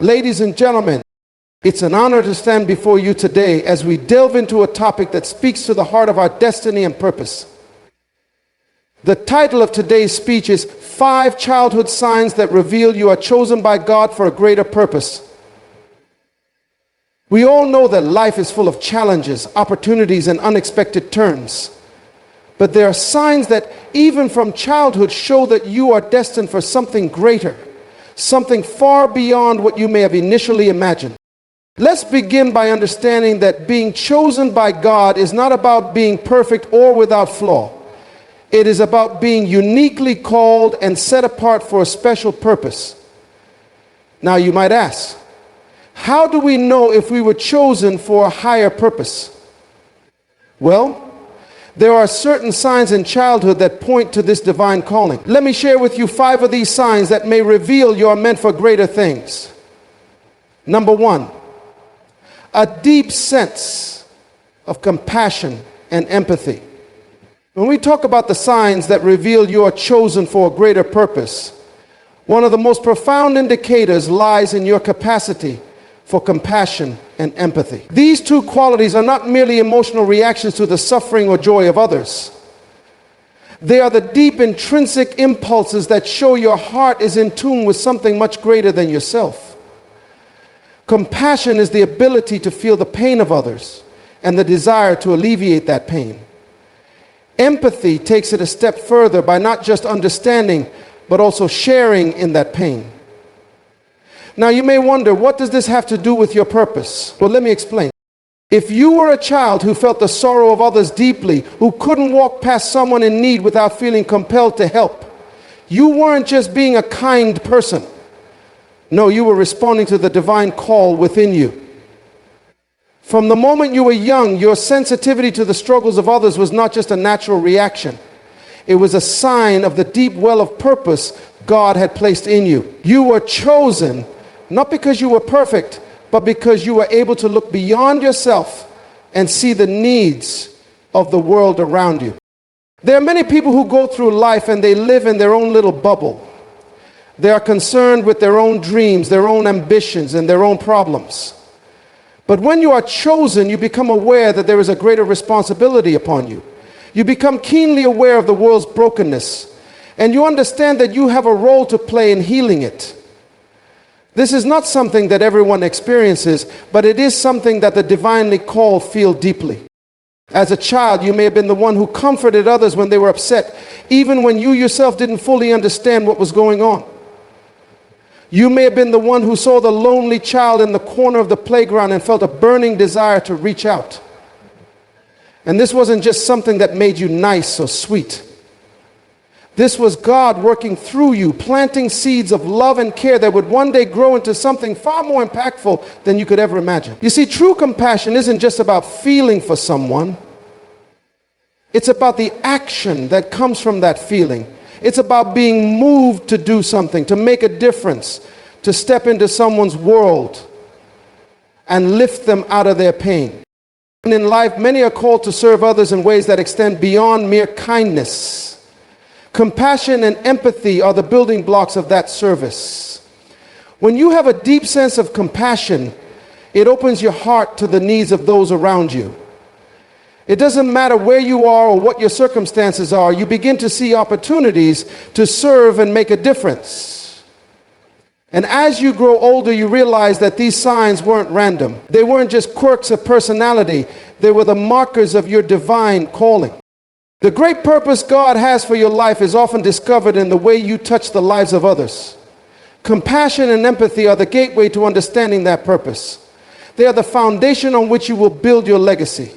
Ladies and gentlemen, it's an honor to stand before you today as we delve into a topic that speaks to the heart of our destiny and purpose. The title of today's speech is 5 Childhood Signs That Reveal You Are Chosen by God for a Greater Purpose. We all know that life is full of challenges, opportunities, and unexpected turns. But there are signs that even from childhood show that you are destined for something greater, something far beyond what you may have initially imagined. Let's begin by understanding that being chosen by God is not about being perfect or without flaw. It is about being uniquely called and set apart for a special purpose. Now you might ask, how do we know if we were chosen for a higher purpose? Well, there are certain signs in childhood that point to this divine calling. Let me share with you 5 of these signs that may reveal you are meant for greater things. Number 1, a deep sense of compassion and empathy. When we talk about the signs that reveal you are chosen for a greater purpose, one of the most profound indicators lies in your capacity for compassion and empathy. These 2 qualities are not merely emotional reactions to the suffering or joy of others. They are the deep intrinsic impulses that show your heart is in tune with something much greater than yourself. Compassion is the ability to feel the pain of others and the desire to alleviate that pain. Empathy takes it a step further by not just understanding, but also sharing in that pain. Now you may wonder, what does this have to do with your purpose? Well, let me explain. If you were a child who felt the sorrow of others deeply, who couldn't walk past someone in need without feeling compelled to help, you weren't just being a kind person. No, you were responding to the divine call within you. From the moment you were young, your sensitivity to the struggles of others was not just a natural reaction. It was a sign of the deep well of purpose God had placed in you. You were chosen not because you were perfect, but because you were able to look beyond yourself and see the needs of the world around you. There are many people who go through life and they live in their own little bubble. They are concerned with their own dreams, their own ambitions, and their own problems. But when you are chosen, you become aware that there is a greater responsibility upon you. You become keenly aware of the world's brokenness, and you understand that you have a role to play in healing it. This is not something that everyone experiences, but it is something that the divinely called feel deeply. As a child, you may have been the one who comforted others when they were upset, even when you yourself didn't fully understand what was going on. You may have been the one who saw the lonely child in the corner of the playground and felt a burning desire to reach out. And this wasn't just something that made you nice or sweet. This was God working through you, planting seeds of love and care that would one day grow into something far more impactful than you could ever imagine. You see, true compassion isn't just about feeling for someone. It's about the action that comes from that feeling. It's about being moved to do something, to make a difference, to step into someone's world and lift them out of their pain. And in life, many are called to serve others in ways that extend beyond mere kindness. Compassion and empathy are the building blocks of that service. When you have a deep sense of compassion, it opens your heart to the needs of those around you. It doesn't matter where you are or what your circumstances are, you begin to see opportunities to serve and make a difference. And as you grow older, you realize that these signs weren't random. They weren't just quirks of personality. They were the markers of your divine calling. The great purpose God has for your life is often discovered in the way you touch the lives of others. Compassion and empathy are the gateway to understanding that purpose. They are the foundation on which you will build your legacy.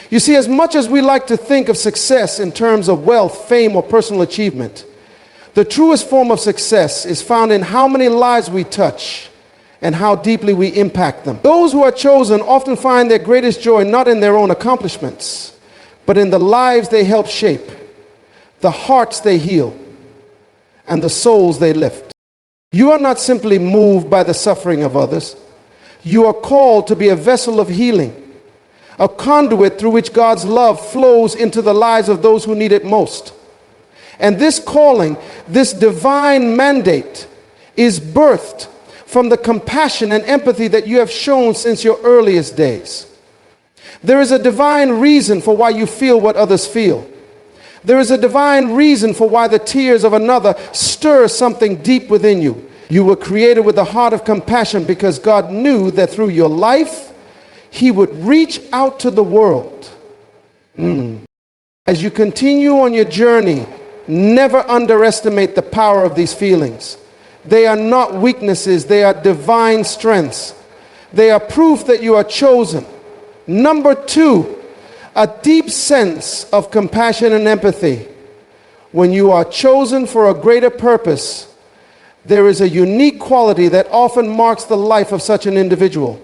You see, as much as we like to think of success in terms of wealth, fame, or personal achievement, the truest form of success is found in how many lives we touch and how deeply we impact them. Those who are chosen often find their greatest joy not in their own accomplishments, but in the lives they help shape, the hearts they heal, and the souls they lift. You are not simply moved by the suffering of others. You are called to be a vessel of healing, a conduit through which God's love flows into the lives of those who need it most. And this calling, this divine mandate, is birthed from the compassion and empathy that you have shown since your earliest days. There is a divine reason for why you feel what others feel. There is a divine reason for why the tears of another stir something deep within you. You were created with a heart of compassion because God knew that through your life, He would reach out to the world. As you continue on your journey, never underestimate the power of these feelings. They are not weaknesses, they are divine strengths. They are proof that you are chosen. Number 2, a deep sense of compassion and empathy. When you are chosen for a greater purpose, there is a unique quality that often marks the life of such an individual.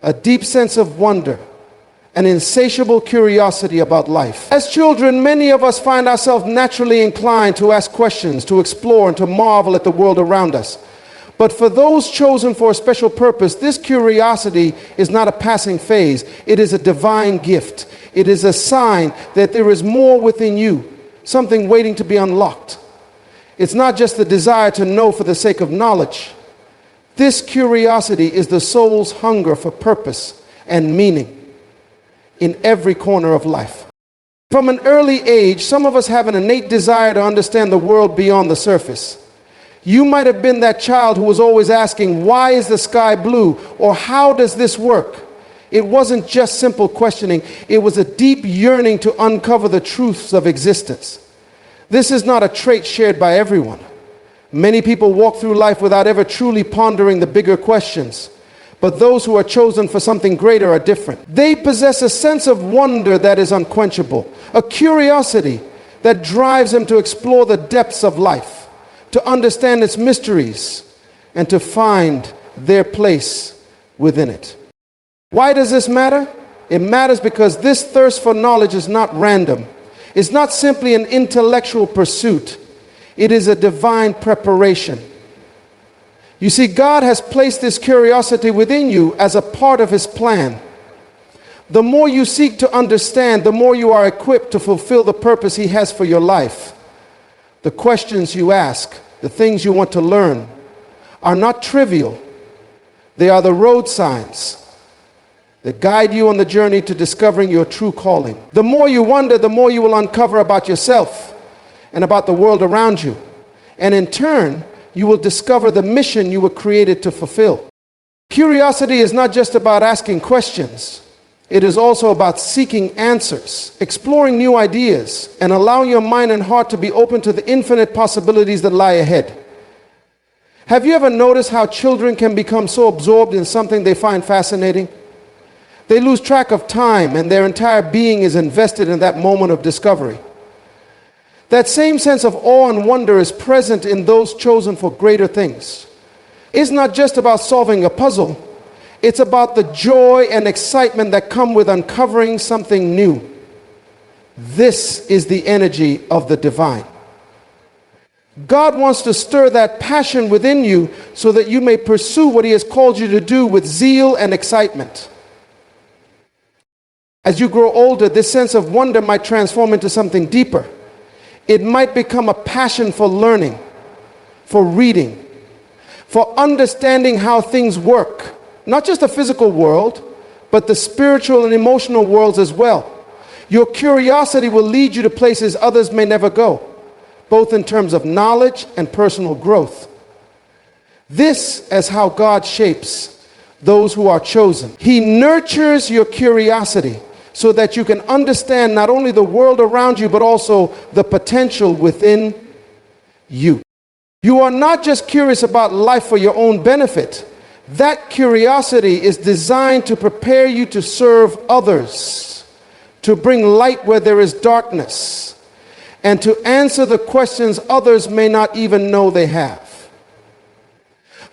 A deep sense of wonder, an insatiable curiosity about life. As children, many of us find ourselves naturally inclined to ask questions, to explore, and to marvel at the world around us. But for those chosen for a special purpose, this curiosity is not a passing phase. It is a divine gift. It is a sign that there is more within you, something waiting to be unlocked. It's not just the desire to know for the sake of knowledge. This curiosity is the soul's hunger for purpose and meaning in every corner of life. From an early age, some of us have an innate desire to understand the world beyond the surface. You might have been that child who was always asking, why is the sky blue? Or how does this work? It wasn't just simple questioning. It was a deep yearning to uncover the truths of existence. This is not a trait shared by everyone. Many people walk through life without ever truly pondering the bigger questions. But those who are chosen for something greater are different. They possess a sense of wonder that is unquenchable, a curiosity that drives them to explore the depths of life, to understand its mysteries, and to find their place within it. Why does this matter? It matters because this thirst for knowledge is not random. It's not simply an intellectual pursuit. It is a divine preparation. You see, God has placed this curiosity within you as a part of His plan. The more you seek to understand, the more you are equipped to fulfill the purpose He has for your life. The questions you ask, the things you want to learn, are not trivial. They are the road signs that guide you on the journey to discovering your true calling. The more you wonder, the more you will uncover about yourself and about the world around you. And in turn, you will discover the mission you were created to fulfill. Curiosity is not just about asking questions. It is also about seeking answers, exploring new ideas, and allowing your mind and heart to be open to the infinite possibilities that lie ahead. Have you ever noticed how children can become so absorbed in something they find fascinating? They lose track of time, and their entire being is invested in that moment of discovery. That same sense of awe and wonder is present in those chosen for greater things. It's not just about solving a puzzle. It's about the joy and excitement that come with uncovering something new. This is the energy of the divine. God wants to stir that passion within you so that you may pursue what He has called you to do with zeal and excitement. As you grow older, this sense of wonder might transform into something deeper. It might become a passion for learning, for reading, for understanding how things work. Not just the physical world, but the spiritual and emotional worlds as well. Your curiosity will lead you to places others may never go, both in terms of knowledge and personal growth. This is how God shapes those who are chosen. He nurtures your curiosity so that you can understand not only the world around you, but also the potential within you. You are not just curious about life for your own benefit. That curiosity is designed to prepare you to serve others, to bring light where there is darkness, and to answer the questions others may not even know they have.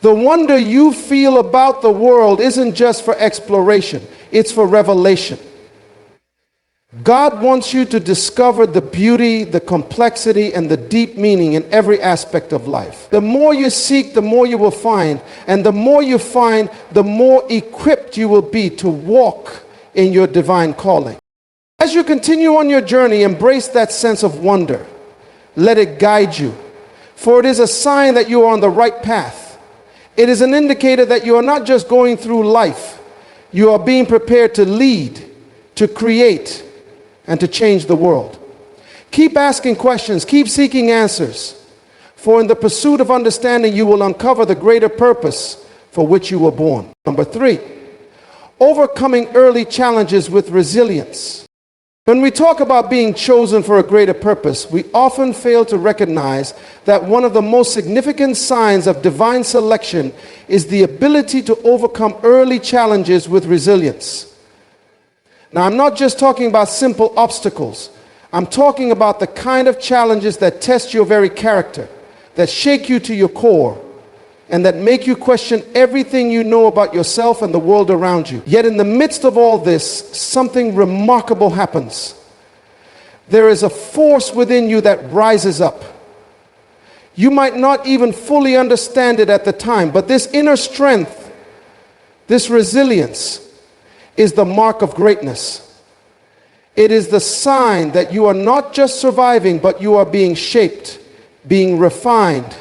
The wonder you feel about the world isn't just for exploration, it's for revelation. God wants you to discover the beauty, the complexity, and the deep meaning in every aspect of life. The more you seek, the more you will find. And the more you find, the more equipped you will be to walk in your divine calling. As you continue on your journey, embrace that sense of wonder. Let it guide you. For it is a sign that you are on the right path. It is an indicator that you are not just going through life, you are being prepared to lead, to create, and to change the world. Keep asking questions, keep seeking answers, for in the pursuit of understanding, you will uncover the greater purpose for which you were born. Number 3, overcoming early challenges with resilience. When we talk about being chosen for a greater purpose, we often fail to recognize that one of the most significant signs of divine selection is the ability to overcome early challenges with resilience. Now, I'm not just talking about simple obstacles. I'm talking about the kind of challenges that test your very character, that shake you to your core, and that make you question everything you know about yourself and the world around you. Yet in the midst of all this, something remarkable happens. There is a force within you that rises up. You might not even fully understand it at the time, but this inner strength, this resilience, is the mark of greatness. It is the sign that you are not just surviving, but you are being shaped, being refined,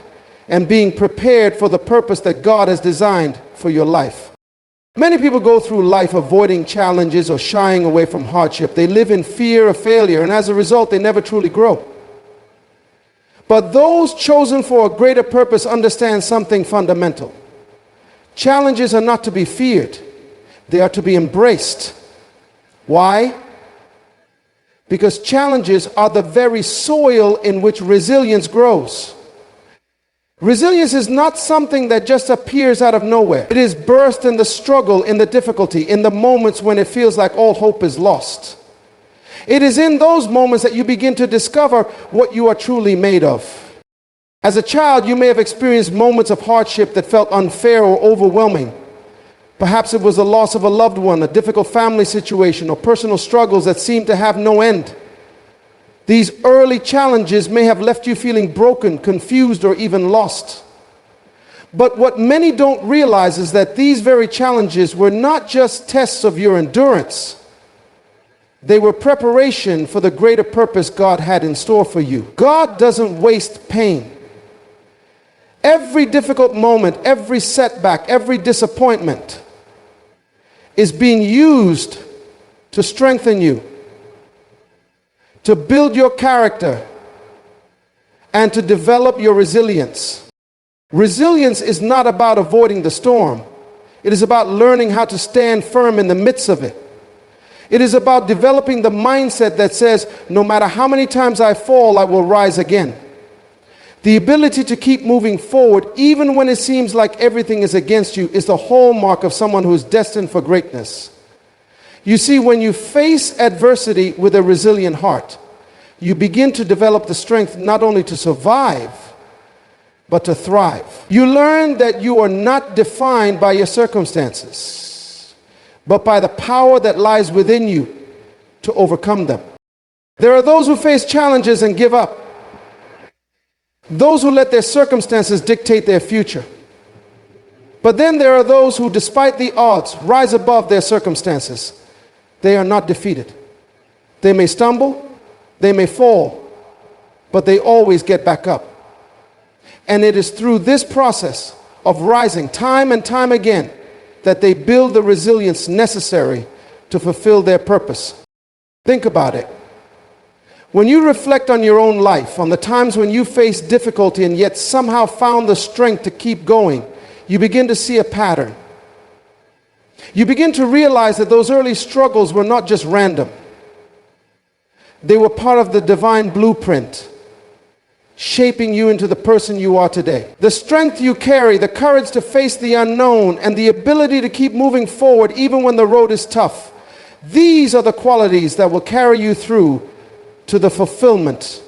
and being prepared for the purpose that God has designed for your life. Many people go through life avoiding challenges or shying away from hardship. They live in fear of failure, and as a result, they never truly grow. But those chosen for a greater purpose understand something fundamental. Challenges are not to be feared. They are to be embraced. Why? Because challenges are the very soil in which resilience grows. Resilience is not something that just appears out of nowhere. It is birthed in the struggle, in the difficulty, in the moments when it feels like all hope is lost. It is in those moments that you begin to discover what you are truly made of. As a child, you may have experienced moments of hardship that felt unfair or overwhelming. Perhaps it was the loss of a loved one, a difficult family situation, or personal struggles that seemed to have no end. These early challenges may have left you feeling broken, confused, or even lost. But what many don't realize is that these very challenges were not just tests of your endurance. They were preparation for the greater purpose God had in store for you. God doesn't waste pain. Every difficult moment, every setback, every disappointment is being used to strengthen you, to build your character, and to develop your resilience. Resilience is not about avoiding the storm. It is about learning how to stand firm in the midst of it. It is about developing the mindset that says, no matter how many times I fall, I will rise again. The ability to keep moving forward, even when it seems like everything is against you, is the hallmark of someone who is destined for greatness. You see, when you face adversity with a resilient heart, you begin to develop the strength not only to survive, but to thrive. You learn that you are not defined by your circumstances, but by the power that lies within you to overcome them. There are those who face challenges and give up. Those who let their circumstances dictate their future. But then there are those who, despite the odds, rise above their circumstances. They are not defeated. They may stumble, they may fall, but they always get back up. And it is through this process of rising time and time again that they build the resilience necessary to fulfill their purpose. Think about it. When you reflect on your own life, on the times when you faced difficulty and yet somehow found the strength to keep going, you begin to see a pattern. You begin to realize that those early struggles were not just random. They were part of the divine blueprint, shaping you into the person you are today. The strength you carry, the courage to face the unknown, and the ability to keep moving forward even when the road is tough. These are the qualities that will carry you through to the fulfillment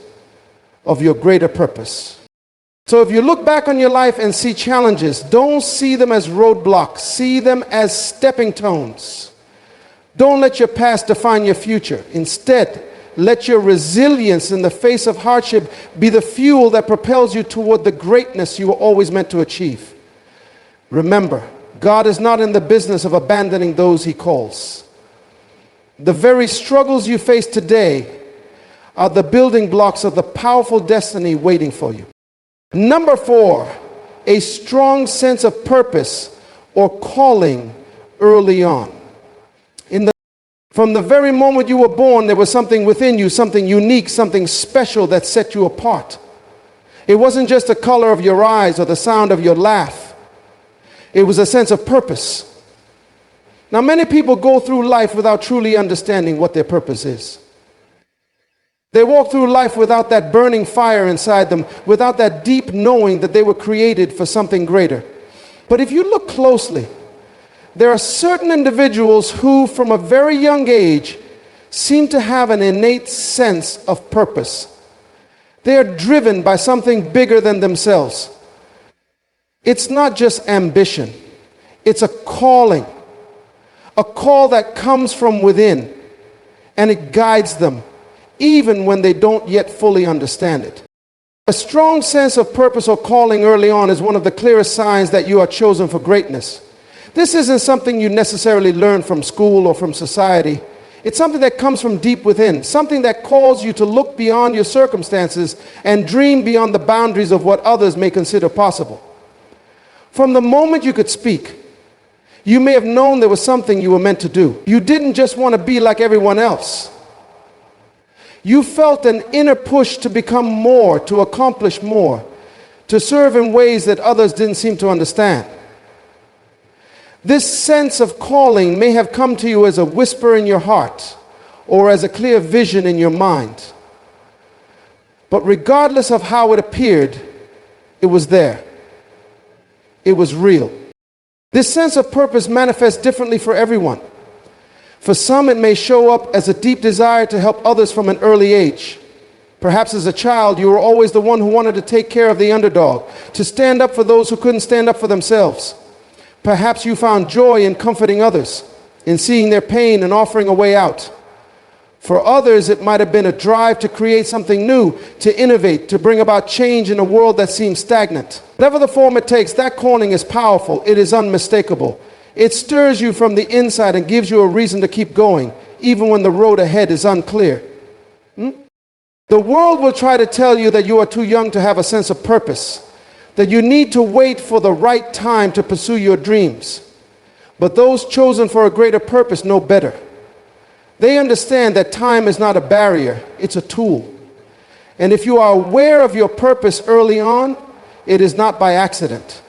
of your greater purpose. So if you look back on your life and see challenges, don't see them as roadblocks. See them as stepping stones. Don't let your past define your future. Instead, let your resilience in the face of hardship be the fuel that propels you toward the greatness you were always meant to achieve. Remember, God is not in the business of abandoning those He calls. The very struggles you face today are the building blocks of the powerful destiny waiting for you. Number 4, a strong sense of purpose or calling early on. From the very moment you were born, there was something within you, something unique, something special that set you apart. It wasn't just the color of your eyes or the sound of your laugh. It was a sense of purpose. Now, many people go through life without truly understanding what their purpose is. They walk through life without that burning fire inside them, without that deep knowing that they were created for something greater. But if you look closely, there are certain individuals who, from a very young age, seem to have an innate sense of purpose. They are driven by something bigger than themselves. It's not just ambition. It's a calling. A call that comes from within, and it guides them, even when they don't yet fully understand it. A strong sense of purpose or calling early on is one of the clearest signs that you are chosen for greatness. This isn't something you necessarily learn from school or from society. It's something that comes from deep within, something that calls you to look beyond your circumstances and dream beyond the boundaries of what others may consider possible. From the moment you could speak, you may have known there was something you were meant to do. You didn't just want to be like everyone else. You felt an inner push to become more, to accomplish more, to serve in ways that others didn't seem to understand. This sense of calling may have come to you as a whisper in your heart or as a clear vision in your mind. But regardless of how it appeared, it was there. It was real. This sense of purpose manifests differently for everyone. For some, it may show up as a deep desire to help others from an early age. Perhaps as a child, you were always the one who wanted to take care of the underdog, to stand up for those who couldn't stand up for themselves. Perhaps you found joy in comforting others, in seeing their pain and offering a way out. For others, it might have been a drive to create something new, to innovate, to bring about change in a world that seems stagnant. Whatever the form it takes, that calling is powerful. It is unmistakable. It stirs you from the inside and gives you a reason to keep going, even when the road ahead is unclear. The world will try to tell you that you are too young to have a sense of purpose, that you need to wait for the right time to pursue your dreams. But those chosen for a greater purpose know better. They understand that time is not a barrier, it's a tool. And if you are aware of your purpose early on, it is not by accident.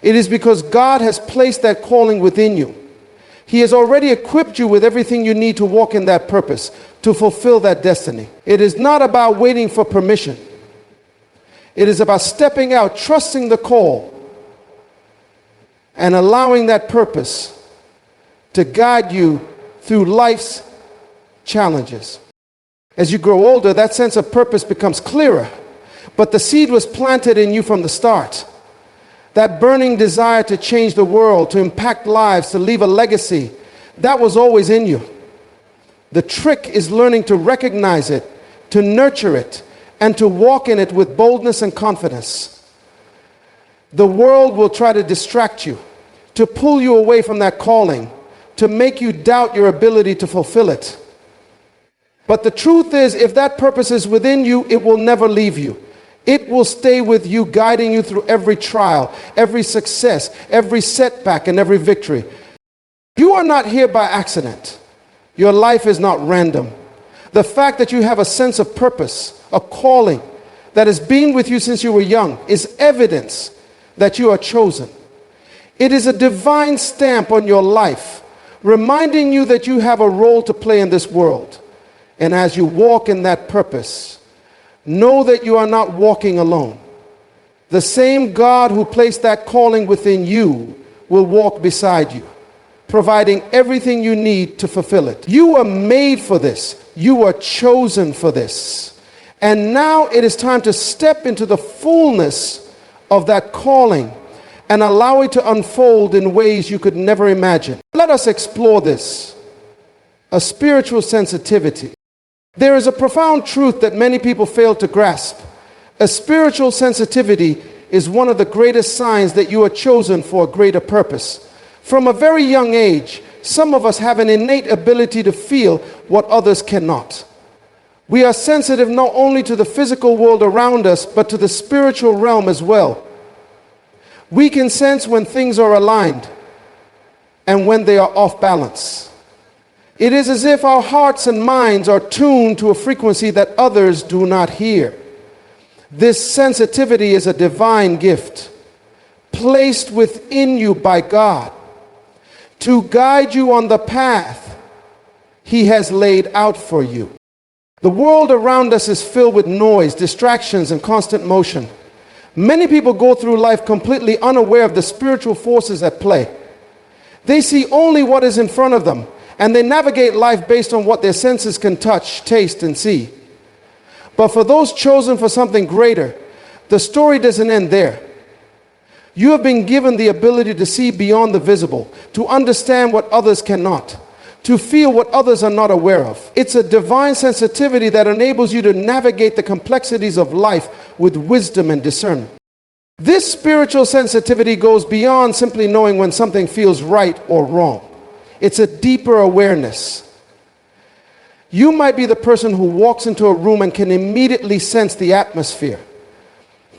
It is because God has placed that calling within you. He has already equipped you with everything you need to walk in that purpose, to fulfill that destiny. It is not about waiting for permission. It is about stepping out, trusting the call, and allowing that purpose to guide you through life's challenges. As you grow older, that sense of purpose becomes clearer, but the seed was planted in you from the start. That burning desire to change the world, to impact lives, to leave a legacy, that was always in you. The trick is learning to recognize it, to nurture it, and to walk in it with boldness and confidence. The world will try to distract you, to pull you away from that calling, to make you doubt your ability to fulfill it. But the truth is, if that purpose is within you, it will never leave you. It will stay with you, guiding you through every trial, every success, every setback, and every victory. You are not here by accident. Your life is not random. The fact that you have a sense of purpose, a calling that has been with you since you were young, is evidence that you are chosen. It is a divine stamp on your life, reminding you that you have a role to play in this world. And as you walk in that purpose, know that you are not walking alone. The same God who placed that calling within you will walk beside you, providing everything you need to fulfill it. You are made for this. You are chosen for this. And now it is time to step into the fullness of that calling and allow it to unfold in ways you could never imagine. Let us explore this. A spiritual sensitivity. There is a profound truth that many people fail to grasp. A spiritual sensitivity is one of the greatest signs that you are chosen for a greater purpose. From a very young age, some of us have an innate ability to feel what others cannot. We are sensitive not only to the physical world around us, but to the spiritual realm as well. We can sense when things are aligned and when they are off balance. It is as if our hearts and minds are tuned to a frequency that others do not hear. This sensitivity is a divine gift placed within you by God to guide you on the path He has laid out for you. The world around us is filled with noise, distractions, and constant motion. Many people go through life completely unaware of the spiritual forces at play. They see only what is in front of them, and they navigate life based on what their senses can touch, taste, and see. But for those chosen for something greater, the story doesn't end there. You have been given the ability to see beyond the visible, to understand what others cannot, to feel what others are not aware of. It's a divine sensitivity that enables you to navigate the complexities of life with wisdom and discernment. This spiritual sensitivity goes beyond simply knowing when something feels right or wrong. It's a deeper awareness. You might be the person who walks into a room and can immediately sense the atmosphere.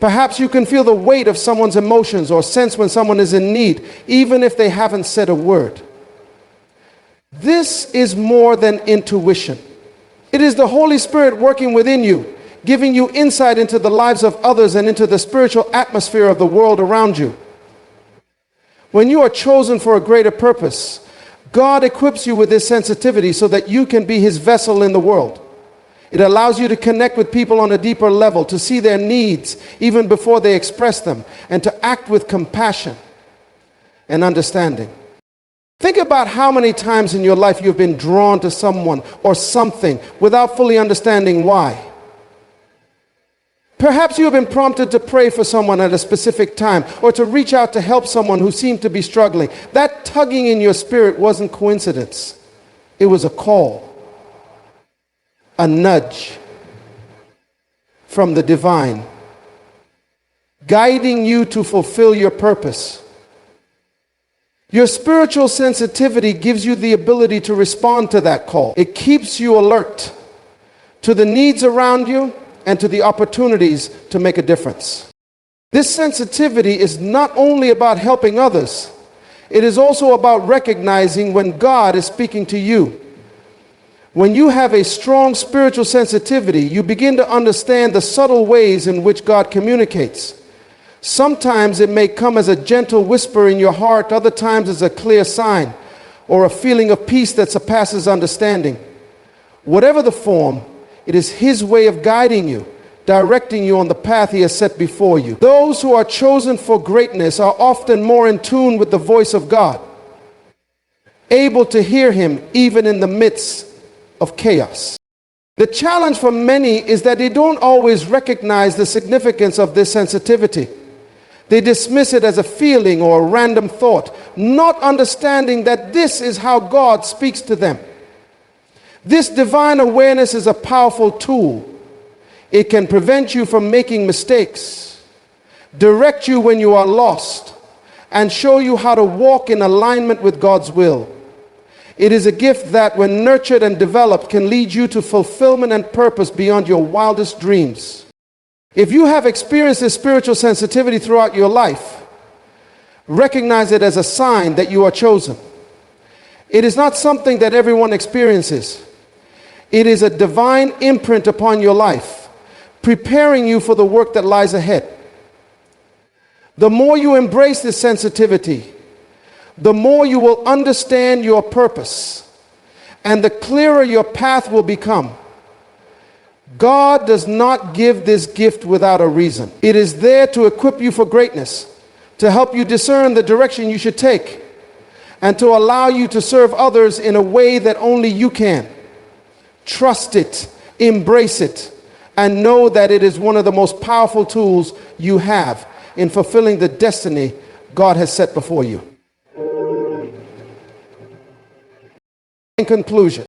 Perhaps you can feel the weight of someone's emotions or sense when someone is in need, even if they haven't said a word. This is more than intuition. It is the Holy Spirit working within you, giving you insight into the lives of others and into the spiritual atmosphere of the world around you. When you are chosen for a greater purpose, God equips you with this sensitivity so that you can be His vessel in the world. It allows you to connect with people on a deeper level, to see their needs even before they express them, and to act with compassion and understanding. Think about how many times in your life you've been drawn to someone or something without fully understanding why. Perhaps you have been prompted to pray for someone at a specific time or to reach out to help someone who seemed to be struggling. That tugging in your spirit wasn't coincidence. It was a call, a nudge from the divine, guiding you to fulfill your purpose. Your spiritual sensitivity gives you the ability to respond to that call. It keeps you alert to the needs around you and to the opportunities to make a difference. This sensitivity is not only about helping others, it is also about recognizing when God is speaking to you. When you have a strong spiritual sensitivity, you begin to understand the subtle ways in which God communicates. Sometimes it may come as a gentle whisper in your heart, other times as a clear sign or a feeling of peace that surpasses understanding. Whatever the form, it is His way of guiding you, directing you on the path He has set before you. Those who are chosen for greatness are often more in tune with the voice of God, able to hear Him even in the midst of chaos. The challenge for many is that they don't always recognize the significance of this sensitivity. They dismiss it as a feeling or a random thought, not understanding that this is how God speaks to them. This divine awareness is a powerful tool. It can prevent you from making mistakes, direct you when you are lost, and show you how to walk in alignment with God's will. It is a gift that, when nurtured and developed, can lead you to fulfillment and purpose beyond your wildest dreams. If you have experienced this spiritual sensitivity throughout your life, recognize it as a sign that you are chosen. It is not something that everyone experiences. It is a divine imprint upon your life, preparing you for the work that lies ahead. The more you embrace this sensitivity, the more you will understand your purpose, and the clearer your path will become. God does not give this gift without a reason. It is there to equip you for greatness, to help you discern the direction you should take, and to allow you to serve others in a way that only you can. Trust it, embrace it, and know that it is one of the most powerful tools you have in fulfilling the destiny God has set before you. In conclusion,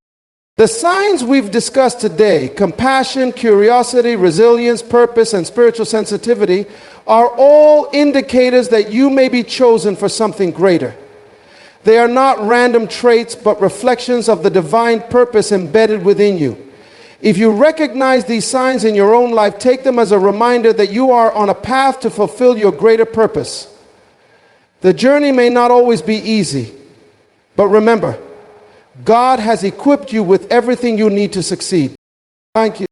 the signs we've discussed today, compassion, curiosity, resilience, purpose, and spiritual sensitivity, are all indicators that you may be chosen for something greater. They are not random traits, but reflections of the divine purpose embedded within you. If you recognize these signs in your own life, take them as a reminder that you are on a path to fulfill your greater purpose. The journey may not always be easy, but remember, God has equipped you with everything you need to succeed. Thank you.